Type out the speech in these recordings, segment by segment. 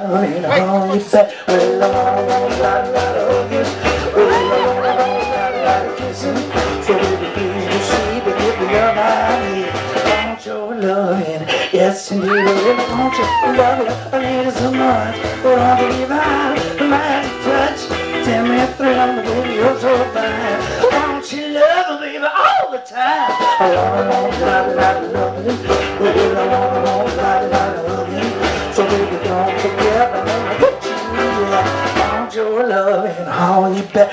loving on you back. Well, I want a lot of you. Well, I want a lot of kissing. So baby, please you see the give me love I need. I want your loving, yes indeed. I really want your loving. I need it so much. But I believe the magic touch. Tell me a thrill, baby, you're so fine. I want your love, baby, all the time. I want a lot of loving. Well, I want a lot of loving. So baby, don't forget I'm gonna get you. I want your loving on your back.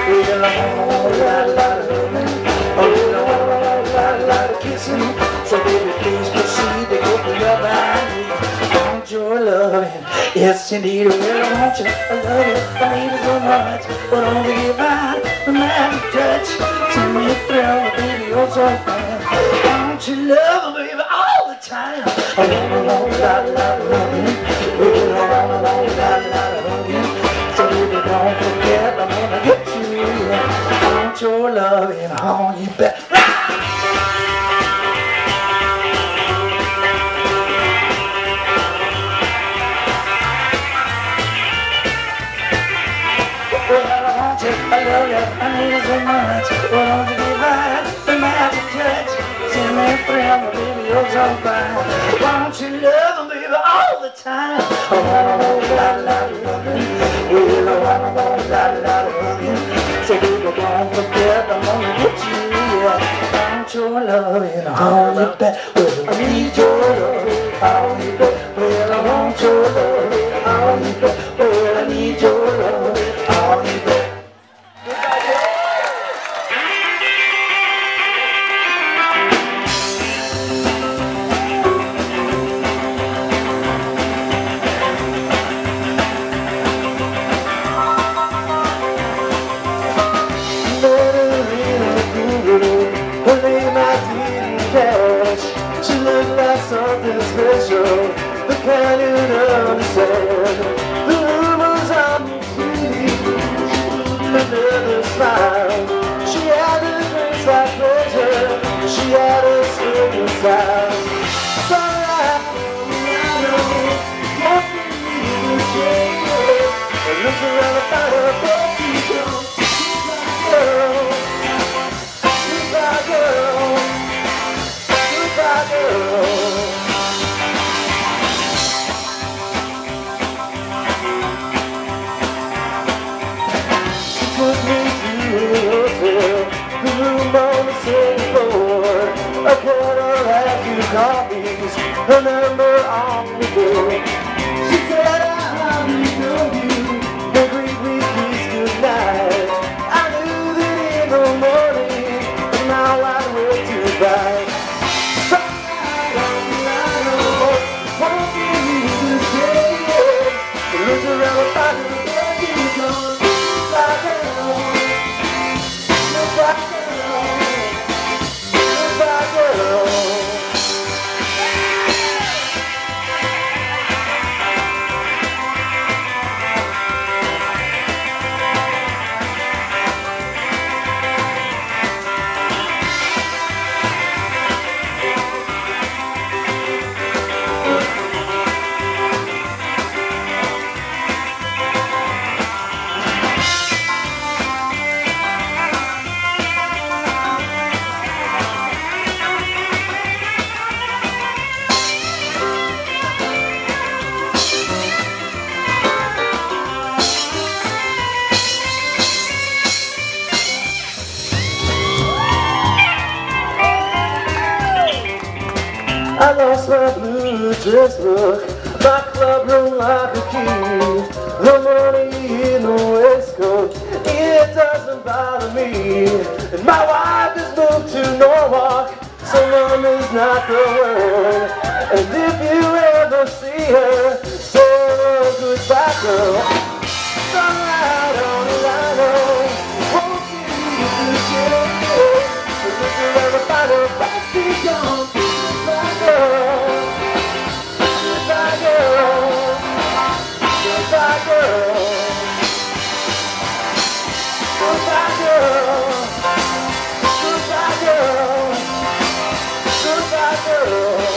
Well, I want a lot of loving. Oh, I want a lot of kissing. So baby, please proceed to give me love I need. I want your loving, yes indeed. Well, I want you, I love you, I need it so much. But only if I the magic touch. Send me a thrill, baby, you're so fine. I want your love, baby, all the time. I want a lot of loving. Well, I want a lot of loving. So baby, don't forget I'm gonna get you. I want your loving on your back. Well, I want you, I love you, I need it so much. Well, don't you give out the magic touch. Send me a thrill, baby, you're so fine. Why don't you love me, baby, all the time? I want a lot of loving. Well, I want a lot of loving. So baby, don't forget I'm gonna get you. Yeah, I want your loving on your back. Well, I need your loving on your back. Well, I want your loving on your back. Well, I need your loving on your back. She looked like something special, the kind you'd understand. The rumors on the TV, she never smiled. She had a grace like pleasure, she had a silver style. Sunlight, I know, nothing even changes. I looked around and found her best people. She's my girl. Took me to a hotel, the room on the second floor. I got her had 2 coffees, her number on the door. She said, I hardly know you, agreed we kissed goodnight. I knew that in the morning, my light was too bright. Sunlight on the line, hoping you could stay. I looked around and found her back in the door. I lost my blue dress book, my club room like a key. The money in the waistcoat, it doesn't bother me. And my wife has moved to Norwalk, so mom is not the word. And if you ever see her, say hello, goodbye girl. Sunlight on the line, won't give you the chance. But if you ever find her back, she's gone. Goodbye girl, goodbye girl. girl.